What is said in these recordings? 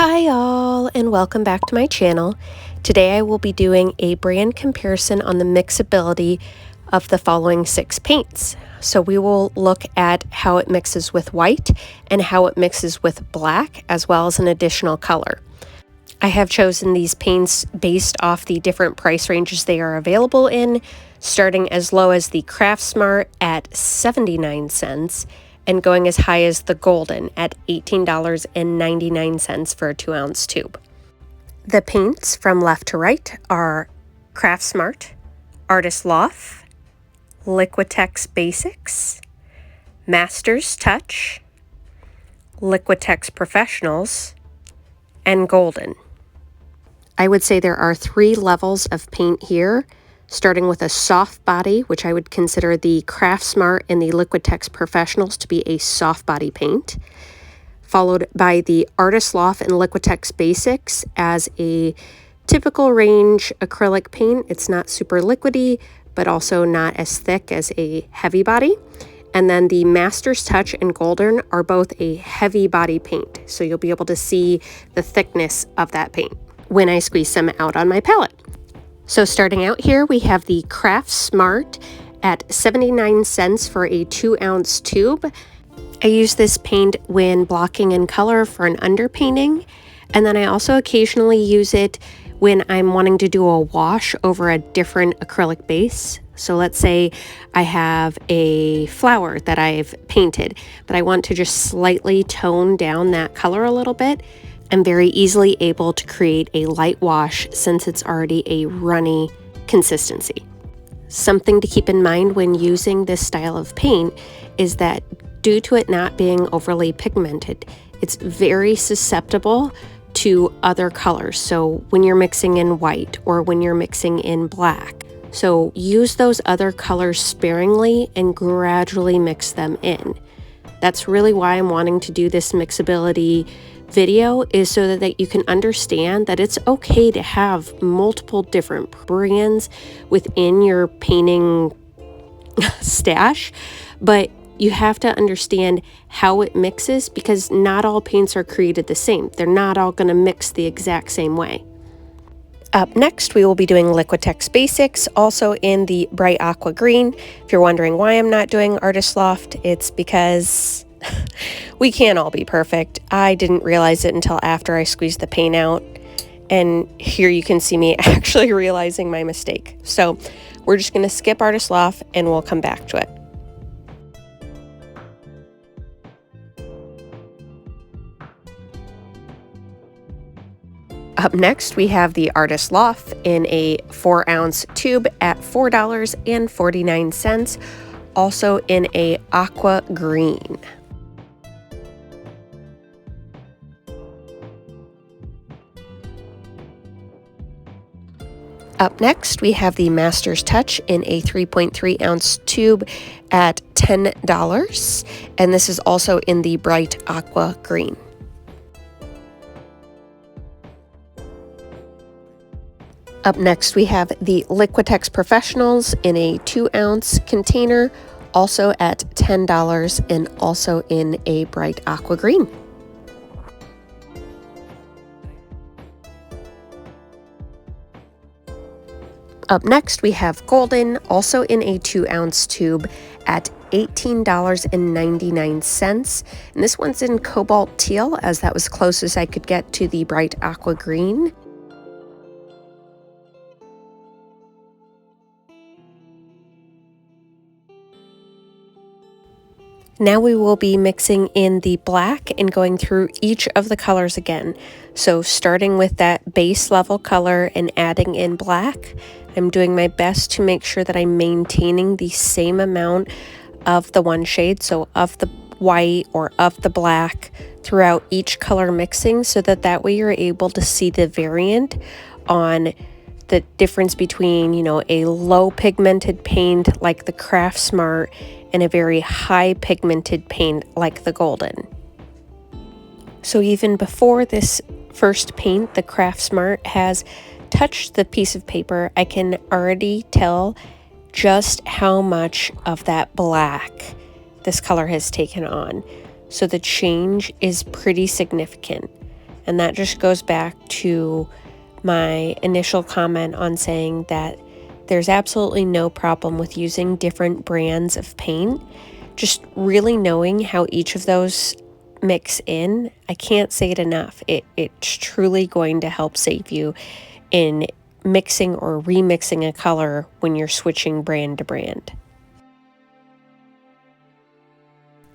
Hi y'all, and welcome back to my channel. Today I will be doing a brand comparison on the mixability of the following 6 paints. So we will look at how it mixes with white and how it mixes with black, as well as an additional color. I have chosen these paints based off the different price ranges they are available in, starting as low as the Craftsmart at 79 cents and going as high as the Golden at $18.99 for a 2-ounce tube. The paints from left to right are Craftsmart, Artist Loft, Liquitex Basics, Master's Touch, Liquitex Professionals, and Golden. I would say there are 3 levels of paint here, starting with a soft body, which I would consider the Craftsmart and the Liquitex Professionals to be a soft body paint, followed by the Artist Loft and Liquitex Basics as a typical range acrylic paint. It's not super liquidy, but also not as thick as a heavy body. And then the Master's Touch and Golden are both a heavy body paint, so you'll be able to see the thickness of that paint when I squeeze some out on my palette. So starting out here, we have the Craftsmart at 79 cents for a 2-ounce tube. I use this paint when blocking in color for an underpainting, and then I also occasionally use it when I'm wanting to do a wash over a different acrylic base. So let's say I have a flower that I've painted, but I want to just slightly tone down that color a little bit. I'm very easily able to create a light wash since it's already a runny consistency. Something to keep in mind when using this style of paint is that due to it not being overly pigmented, it's very susceptible to other colors. So when you're mixing in white or when you're mixing in black. So use those other colors sparingly and gradually mix them in. That's really why I'm wanting to do this mixability video, is so that you can understand that it's okay to have multiple different brands within your painting stash, but you have to understand how it mixes because not all paints are created the same. They're not all going to mix the exact same way. Up next, we will be doing Liquitex Basics, also in the bright aqua green. If you're wondering why I'm not doing Artist Loft, it's because we can't all be perfect. I didn't realize it until after I squeezed the paint out, and here you can see me actually realizing my mistake. So we're just going to skip Artist Loft and we'll come back to it. Up next, we have the Artist Loft in a 4-ounce tube at $4.49, also in a aqua green. Up next, we have the Master's Touch in a 3.3-ounce tube at $10, and this is also in the bright aqua green. Up next, we have the Liquitex Professionals in a 2-ounce container, also at $10 and also in a bright aqua green. Up next, we have Golden, also in a 2-ounce tube at $18.99. And this one's in cobalt teal, as that was close as I could get to the bright aqua green. Now we will be mixing in the black and going through each of the colors again. So starting with that base level color and adding in black, I'm doing my best to make sure that I'm maintaining the same amount of the one shade, so of the white or of the black throughout each color mixing, so that way you're able to see the variant on the difference between, a low pigmented paint like the Craftsmart and a very high pigmented paint like the Golden. So even before this first paint, the Craftsmart has touched the piece of paper, I can already tell just how much of that black this color has taken on. So the change is pretty significant. And that just goes back to my initial comment on saying that there's absolutely no problem with using different brands of paint. Just really knowing how each of those mix in, I can't say it enough. It's truly going to help save you in mixing or remixing a color when you're switching brand to brand.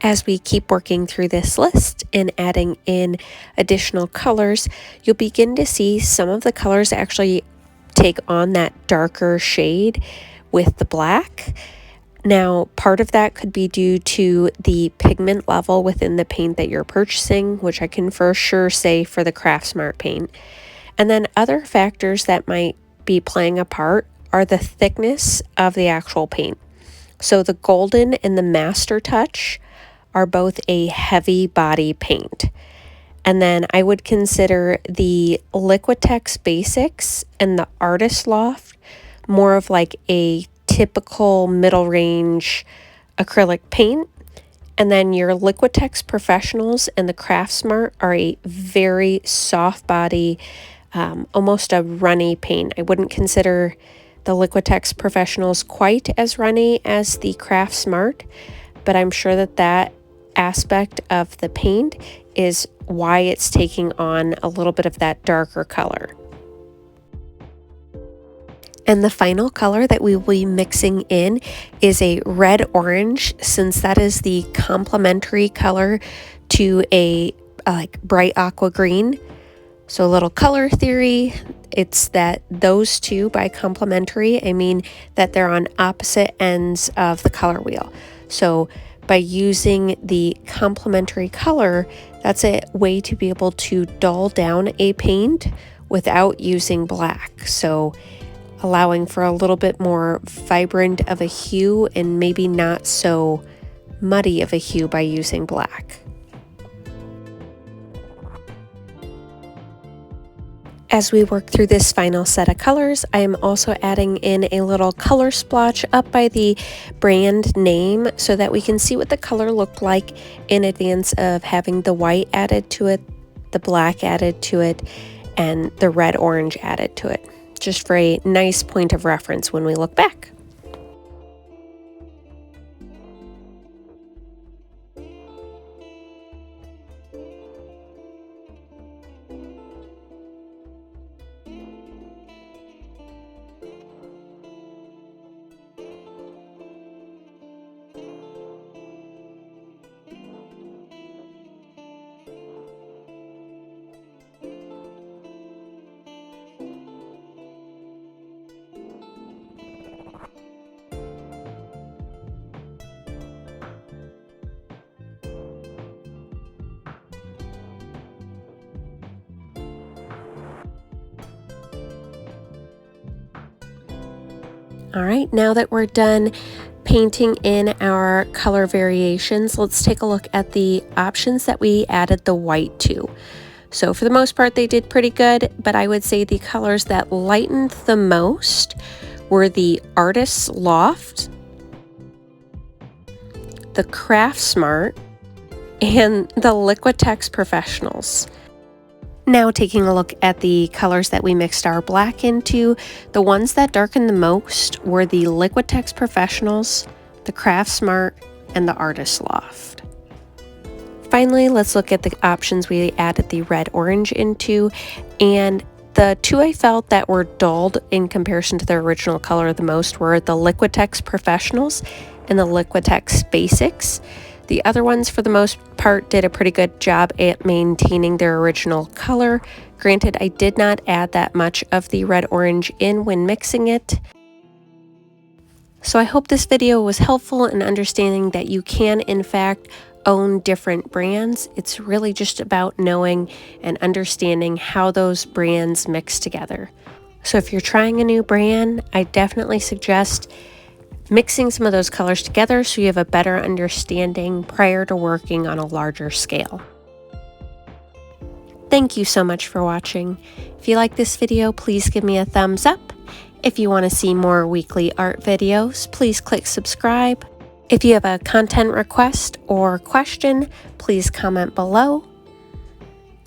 As we keep working through this list and adding in additional colors, you'll begin to see some of the colors actually take on that darker shade with the black. Now, part of that could be due to the pigment level within the paint that you're purchasing, which I can for sure say for the Craftsmart paint. And then other factors that might be playing a part are the thickness of the actual paint. So the Golden and the Master Touch are both a heavy body paint. And then I would consider the Liquitex Basics and the Artist Loft more of like a typical middle range acrylic paint. And then your Liquitex Professionals and the Craftsmart are a very soft body, almost a runny paint. I wouldn't consider the Liquitex Professionals quite as runny as the Craftsmart, but I'm sure that that aspect of the paint is why it's taking on a little bit of that darker color. And the final color that we will be mixing in is a red orange, since that is the complementary color to a like bright aqua green. So a little color theory, it's that those two, by complementary, I mean that they're on opposite ends of the color wheel. So by using the complementary color, that's a way to be able to dull down a paint without using black. So allowing for a little bit more vibrant of a hue and maybe not so muddy of a hue by using black. As we work through this final set of colors, I am also adding in a little color splotch up by the brand name so that we can see what the color looked like in advance of having the white added to it, the black added to it, and the red orange added to it, just for a nice point of reference when we look back. All right, now that we're done painting in our color variations, let's take a look at the options that we added the white to. So for the most part, they did pretty good, but I would say the colors that lightened the most were the Artist Loft, the Craftsmart, and the Liquitex Professionals. Now taking a look at the colors that we mixed our black into, the ones that darkened the most were the Liquitex Professionals, the Craftsmart, and the Artist Loft. Finally, let's look at the options we added the red orange into, and the two I felt that were dulled in comparison to their original color the most were the Liquitex Professionals and the Liquitex Basics. The other ones, for the most part, did a pretty good job at maintaining their original color. Granted, I did not add that much of the red orange in when mixing it. So I hope this video was helpful in understanding that you can, in fact, own different brands. It's really just about knowing and understanding how those brands mix together. So if you're trying a new brand, I definitely suggest mixing some of those colors together so you have a better understanding prior to working on a larger scale. Thank you so much for watching. If you like this video, please give me a thumbs up. If you want to see more weekly art videos, please click subscribe. If you have a content request or question, please comment below.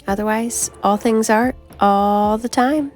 Otherwise, all things art all the time.